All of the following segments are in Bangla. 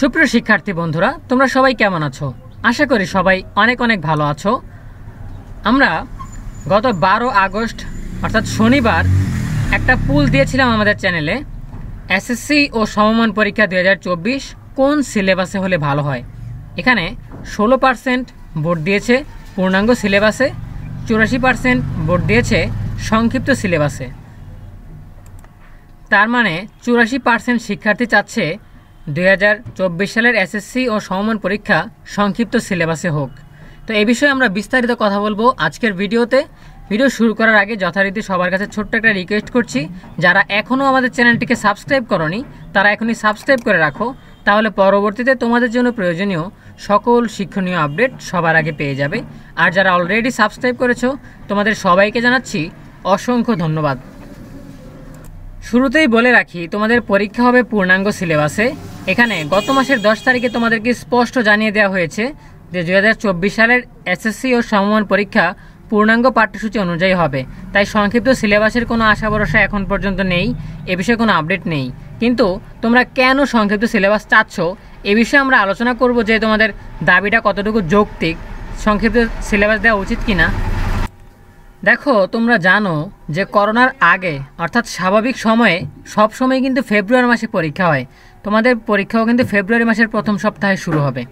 সুপ্রিয় শিক্ষার্থী বন্ধুরা, তোমরা সবাই কেমন আছো? আশা করি সবাই অনেক অনেক ভালো আছো। আমরা গত 12 আগস্ট অর্থাৎ শনিবার একটা পুল দিয়েছিলাম আমাদের চ্যানেলে, এসএসসি ও সমমান পরীক্ষা 2024 কোন সিলেবাসে হলে ভালো হয়। এখানে 16% ভোট দিয়েছে পূর্ণাঙ্গ সিলেবাসে, 84% ভোট দিয়েছে সংক্ষিপ্ত সিলেবাসে। তার মানে 84% শিক্ষার্থী চাচ্ছে 2024 সালের এসএসসি ও সমমান পরীক্ষা সংক্ষিপ্ত সিলেবাসে হোক। তো এই বিষয়ে আমরা বিস্তারিত কথা বলবো আজকের ভিডিওতে। ভিডিও শুরু করার আগে যথারীতি সবার কাছে ছোট্ট একটা রিকোয়েস্ট করছি, যারা এখনও আমাদের চ্যানেলটিকে সাবস্ক্রাইব করনি তারা এখনই সাবস্ক্রাইব করে রাখো, তাহলে পরবর্তীতে তোমাদের জন্য প্রয়োজনীয় সকল শিক্ষণীয় আপডেট সবার আগে পেয়ে যাবে। আর যারা অলরেডি সাবস্ক্রাইব করেছো তোমাদের সবাইকে জানাচ্ছি অসংখ্য ধন্যবাদ। শুরুতেই বলে রাখি, তোমাদের পরীক্ষা হবে পূর্ণাঙ্গ সিলেবাসে। এখানে গত মাসের 10 তারিখে তোমাদেরকে স্পষ্ট জানিয়ে দেওয়া হয়েছে যে 2024 সালের এসএসসি ও সমমান পরীক্ষা পূর্ণাঙ্গ পাঠ্যসূচি অনুযায়ী হবে। তাই সংক্ষিপ্ত সিলেবাসের কোনো আশা ভরসা এখন পর্যন্ত নেই, এ বিষয়ে কোনো আপডেট নেই। কিন্তু তোমরা কেন সংক্ষিপ্ত সিলেবাস চাচ্ছ এ বিষয়ে আমরা আলোচনা করব, যে তোমাদের দাবিটা কতটুকু যৌক্তিক, সংক্ষিপ্ত সিলেবাস দেওয়া উচিত কিনা। দেখো, তোমরা জানো যে করোনার আগে অর্থাৎ স্বাভাবিক সময়ে সবসময় কিন্তু ফেব্রুয়ারি মাসে পরীক্ষা হয়। তোমাদের পরীক্ষাও কিন্তু ফেব্রুয়ারি মাসের প্রথম সপ্তাহে শুরু হবে।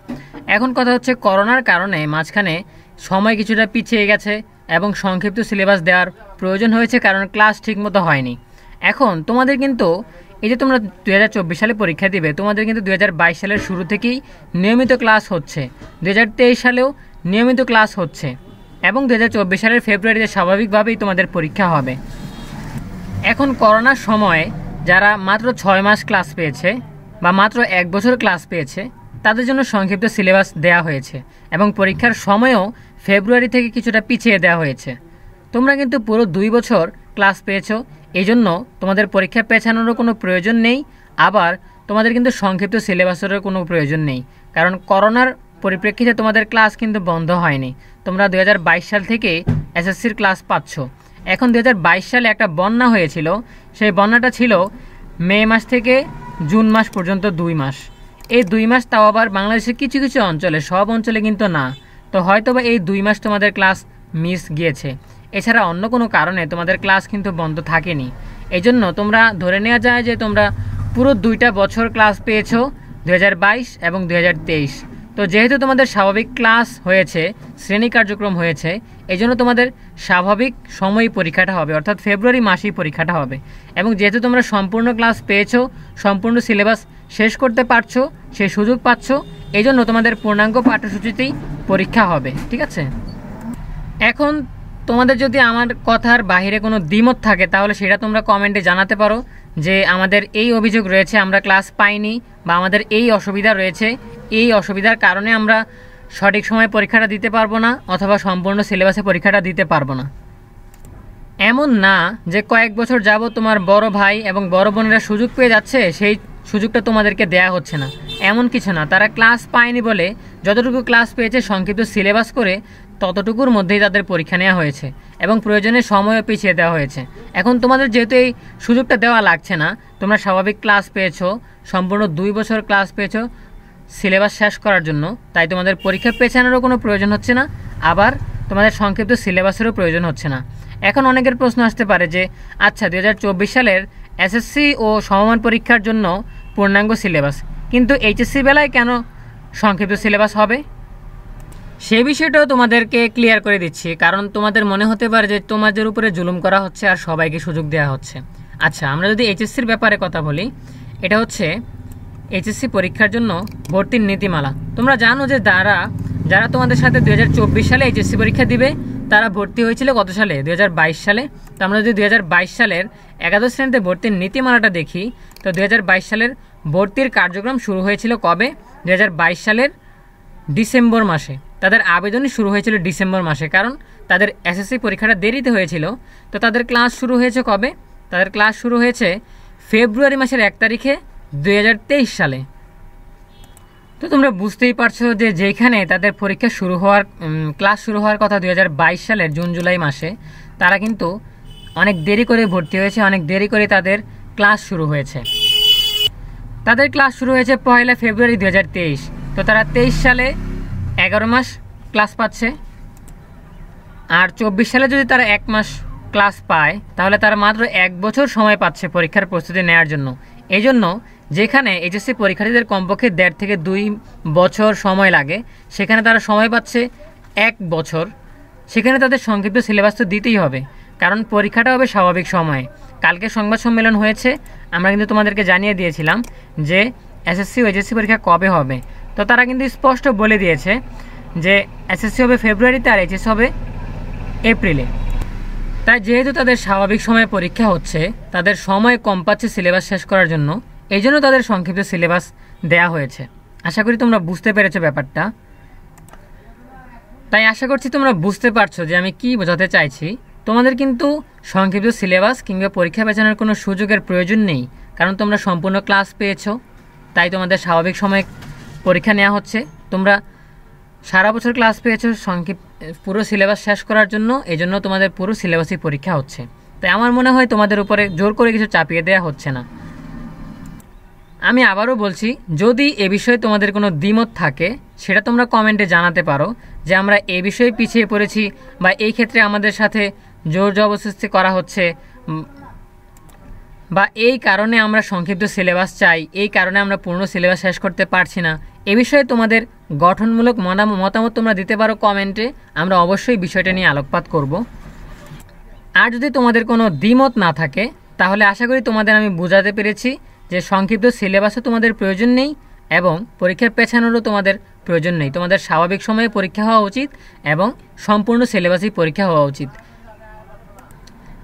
এখন কথা হচ্ছে, করোনার কারণে মাঝখানে সময় কিছুটা পিছিয়ে গেছে এবং সংক্ষিপ্ত সিলেবাস দেওয়ার প্রয়োজন হয়েছে, কারণ ক্লাস ঠিকমতো হয়নি। এখন তোমাদের কিন্তু এই যে তোমরা 2024 সালে পরীক্ষা দিবে, তোমাদের কিন্তু 2022 সালের শুরু থেকেই নিয়মিত ক্লাস হচ্ছে, 2023 সালেও নিয়মিত ক্লাস হচ্ছে এবং 2024 সালের ফেব্রুয়ারিতে স্বাভাবিকভাবেই তোমাদের পরীক্ষা হবে। এখন করোনার সময় যারা মাত্র 6 মাস ক্লাস পেয়েছে বা মাত্র 1 বছর ক্লাস পেয়েছে তাদের জন্য সংক্ষিপ্ত সিলেবাস দেওয়া হয়েছে এবং পরীক্ষার সময়ও ফেব্রুয়ারি থেকে কিছুটা পিছিয়ে দেওয়া হয়েছে। তোমরা কিন্তু পুরো 2 বছর ক্লাস পেয়েছো, এই জন্য তোমাদের পরীক্ষা পেছানোরও কোনো প্রয়োজন নেই, আবার তোমাদের কিন্তু সংক্ষিপ্ত সিলেবাসেরও কোনো প্রয়োজন নেই, কারণ করোনার পরিপ্রেক্ষিতে তোমাদের ক্লাস কিন্তু বন্ধ হয়নি। তোমরা 2022 সাল থেকে এসএসসির ক্লাস পাচ্ছ। এখন 2022 সালে একটা বন্যা হয়েছিল, সেই বন্যাটা ছিল মে মাস থেকে জুন মাস পর্যন্ত 2 মাস। এই 2 মাস তাও আবার বাংলাদেশের কিছু কিছু অঞ্চলে, সব অঞ্চলে কিন্তু না। তো হয়তোবা এই 2 মাস তোমাদের ক্লাস মিস গিয়েছে, এছাড়া অন্য কোনো কারণে তোমাদের ক্লাস কিন্তু বন্ধ থাকেনি। এই জন্য তোমরা ধরে নেওয়া যায় যে তোমরা পুরো 2টা বছর ক্লাস পেয়েছো, 2022 এবং 2023। তো যেহেতু তোমাদের স্বাভাবিক ক্লাস হয়েছে, শ্রেণী কার্যক্রম হয়েছে, এই জন্য তোমাদের স্বাভাবিক সময়ই পরীক্ষাটা হবে, অর্থাৎ ফেব্রুয়ারি মাসেই পরীক্ষাটা হবে। এবং যেহেতু তোমরা সম্পূর্ণ ক্লাস পেয়েছো, সম্পূর্ণ সিলেবাস শেষ করতে পারছো, সেই সুযোগ পাচ্ছ, এই জন্য তোমাদের পূর্ণাঙ্গ পাঠ্যসূচিতেই পরীক্ষা হবে। ঠিক আছে? এখন তোমাদের যদি আমার কথার বাইরে কোনো দ্বিমত থাকে তাহলে সেটা তোমরা কমেন্টে জানাতে পারো, যে আমাদের এই অভিযোগ রয়েছে, আমরা ক্লাস পাইনি, বা আমাদের এই অসুবিধা রয়েছে, এই অসুবিধার কারণে আমরা সঠিক সময়ে পরীক্ষাটা দিতে পারবো না, অথবা সম্পূর্ণ সিলেবাসে পরীক্ষাটা দিতে পারবো না। এমন না যে কয়েক বছর যাবত তোমার বড় ভাই এবং বড় বোনেরা সুযোগ পেয়ে যাচ্ছে, সেই সুযোগটা তোমাদেরকে দেয়া হচ্ছে না, এমন কিছু না। তারা ক্লাস পায়নি বলে যতটুকু ক্লাস পেয়েছে সংক্ষিপ্ত সিলেবাস করে ততটুকুর মধ্যেই তাদের পরীক্ষা নেওয়া হয়েছে এবং প্রয়োজনে সময়ও পিছিয়ে দেওয়া হয়েছে। এখন তোমাদের যেহেতু এই সুযোগটা দেওয়া লাগছে না, তোমরা স্বাভাবিক ক্লাস পেয়েছো, সম্পূর্ণ 2 বছর ক্লাস পেয়েছো সিলেবাস শেষ করার জন্য, তাই তোমাদের পরীক্ষা পেছানোরও কোনো প্রয়োজন হচ্ছে না, আবার তোমাদের সংক্ষিপ্ত সিলেবাসেরও প্রয়োজন হচ্ছে না। এখন অনেকের প্রশ্ন আসতে পারে যে আচ্ছা, 2024 সালের এসএসসি ও সমমান পরীক্ষার জন্য পূর্ণাঙ্গ সিলেবাস, কিন্তু এইচএসসি বেলায় কেন সংক্ষিপ্ত সিলেবাস হবে? সেই বিষয়টাও তোমাদেরকে ক্লিয়ার করে দিচ্ছি, কারণ তোমাদের মনে হতে পারে যে তোমাদের উপরে জুলুম করা হচ্ছে আর সবাইকে সুযোগ দেওয়া হচ্ছে। আচ্ছা, আমরা যদি এইচএসসির ব্যাপারে কথা বলি, এটা হচ্ছে এইচএসসি পরীক্ষার জন্য ভর্তির নীতিমালা। তোমরা জানো যে যারা তোমাদের সাথে 2024 সালে এইচএসসি পরীক্ষা দিবে তারা ভর্তি হয়েছিল কত সালে? 2022 সালে। তো আমরা যদি 2022 সালের 11 শ্রেণীতে ভর্তির নীতিমালাটা দেখি, তো 2022 সালের ভর্তির কার্যক্রম শুরু হয়েছিল কবে? 2022 সালের ডিসেম্বর মাসে। তাদের আবেদনই শুরু হয়েছিল ডিসেম্বর মাসে, কারণ তাদের এসএসসি পরীক্ষাটা দেরিতে হয়েছিল। তো তাদের ক্লাস শুরু হয়েছে কবে? তাদের ক্লাস শুরু হয়েছে ফেব্রুয়ারি মাসের 1 তারিখে 2023 সালে। তো তোমরা বুঝতেই পারছো যে যেখানে তাদের পরীক্ষা শুরু হওয়ার ক্লাস শুরু হওয়ার কথা 2022 সালের জুন জুলাই মাসে, তারা কিন্তু অনেক দেরি করে ভর্তি হয়েছে, অনেক দেরি করে তাদের ক্লাস শুরু হয়েছে। তাদের ক্লাস শুরু হয়েছে 1 ফেব্রুয়ারি 2023। তো তারা 23 সালে 11 মাস ক্লাস পাচ্ছে। আর 24 সালে যদি তারা 1 মাস ক্লাস পায় তাহলে তারা মাত্র 1 বছর সময় পাচ্ছে পরীক্ষার প্রস্তুতি নেওয়ার জন্য। এই জন্য যেখানে এইচএসসি পরীক্ষার্থীদের কমপক্ষে 1.5 থেকে 2 বছর সময় লাগে, সেখানে তারা সময় পাচ্ছে 1 বছর। সেখানে তাদের সংক্ষিপ্ত সিলেবাস তো দিতেই হবে, কারণ পরীক্ষাটা হবে স্বাভাবিক সময়ে। কালকে সংবাদ সম্মেলন হয়েছে, আমরা কিন্তু তোমাদেরকে জানিয়ে দিয়েছিলাম যে এসএসসি ও এইচএসসি পরীক্ষা কবে হবে। তো তারা কিন্তু স্পষ্ট বলে দিয়েছে যে এসএসসি হবে ফেব্রুয়ারিতে আর এইচএসসি হবে এপ্রিলে। তাই যেহেতু তাদের স্বাভাবিক সময়ে পরীক্ষা হচ্ছে, তাদের সময় কম পাচ্ছে সিলেবাস শেষ করার জন্য, এই জন্য তাদের সংক্ষিপ্ত সিলেবাস দেয়া হয়েছে। আশা করি তোমরা বুঝতে পেরেছো ব্যাপারটা। তাই আশা করছি তোমরা বুঝতে পারছো যে আমি কি বোঝাতে চাইছি। তোমাদের কিন্তু সংক্ষিপ্ত সিলেবাস কিংবা পরীক্ষা পেছানোর কোনো সুযোগের প্রয়োজন নেই, কারণ তোমরা সম্পূর্ণ ক্লাস পেয়েছো। তাই তোমাদের স্বাভাবিক সময়ে পরীক্ষা নেওয়া হচ্ছে। তোমরা সারা বছর ক্লাস পেয়েছো পুরো সিলেবাস শেষ করার জন্য, এই জন্য তোমাদের পুরো সিলেবাসই পরীক্ষা হচ্ছে। তাই আমার মনে হয় তোমাদের উপরে জোর করে কিছু চাপিয়ে দেওয়া হচ্ছে না। আমি আবারও বলছি, যদি এ বিষয়ে তোমাদের কোনো দ্বিমত থাকে সেটা তোমরা কমেন্টে জানাতে পারো যে আমরা এ বিষয়ে পিছিয়ে পড়েছি, বা এই ক্ষেত্রে আমাদের সাথে জোর জবরদস্তি করা হচ্ছে, বা এই কারণে আমরা সংক্ষিপ্ত সিলেবাস চাই, এই কারণে আমরা পূর্ণ সিলেবাস শেষ করতে পারছি না। এ বিষয়ে তোমাদের গঠনমূলক মতামত তোমরা দিতে পারো কমেন্টে। আমরা অবশ্যই বিষয়টা নিয়ে আলোকপাত করব। আর যদি তোমাদের কোনো দ্বিমত না থাকে তাহলে আশা করি তোমাদের আমি বোঝাতে পেরেছি যে সংক্ষিপ্ত সিলেবাসও তোমাদের প্রয়োজন নেই এবং পরীক্ষা পেছানোরও তোমাদের প্রয়োজন নেই। তোমাদের স্বাভাবিক সময়ে পরীক্ষা হওয়া উচিত এবং সম্পূর্ণ সিলেবাসই পরীক্ষা হওয়া উচিত।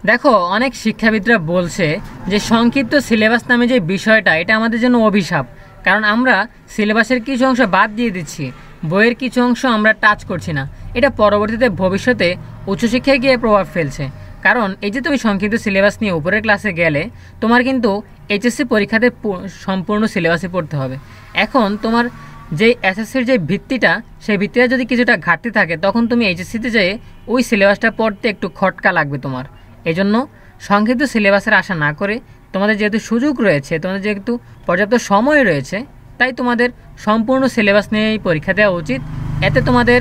দেখো, অনেক শিক্ষাবিদরা বলছে যে সংক্ষিপ্ত সিলেবাস নামে যে বিষয়টা, এটা আমাদের জন্য অভিশাপ। কারণ আমরা সিলেবাসের কিছু অংশ বাদ দিয়ে দিচ্ছি, বইয়ের কিছু অংশ আমরা টাচ করছি না। এটা পরবর্তীতে ভবিষ্যতে উচ্চশিক্ষায় গিয়ে প্রভাব ফেলছে। কারণ এই যে তুমি সংক্ষিপ্ত সিলেবাস নিয়ে উপরের ক্লাসে গেলে, তোমার কিন্তু এইচএসসি পরীক্ষাতে সম্পূর্ণ সিলেবাসই পড়তে হবে। এখন তোমার যে এসএসসির যে ভিত্তিটা, সেই ভিত্তিটা যদি কিছুটা ঘাটতি থাকে, তখন তুমি এইচএসসিতে যেয়ে ওই সিলেবাসটা পড়তে একটু খটকা লাগবে তোমার। এই জন্য সংক্ষিপ্ত সিলেবাসের আশা না করে, তোমাদের যেহেতু সুযোগ রয়েছে, তোমাদের যেহেতু পর্যাপ্ত সময় রয়েছে, তাই তোমাদের সম্পূর্ণ সিলেবাস নিয়েই পরীক্ষা দেওয়া উচিত। এতে তোমাদের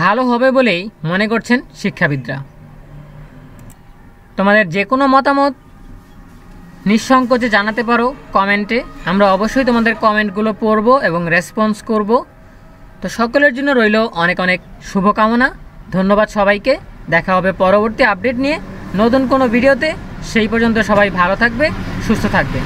ভালো হবে বলেই মনে করছেন শিক্ষাবিদরা। তোমাদের যে কোনো মতামত নিঃসংকোচে জানাতে পারো কমেন্টে। আমরা অবশ্যই তোমাদের কমেন্টগুলো পড়ব এবং রেসপন্স করব। তো সকলের জন্য রইল অনেক অনেক শুভকামনা। ধন্যবাদ সবাইকে। দেখা হবে পরবর্তী আপডেট নিয়ে নতুন কোনো ভিডিওতে। সেই পর্যন্ত সবাই ভালো থাকবে, সুস্থ থাকবে।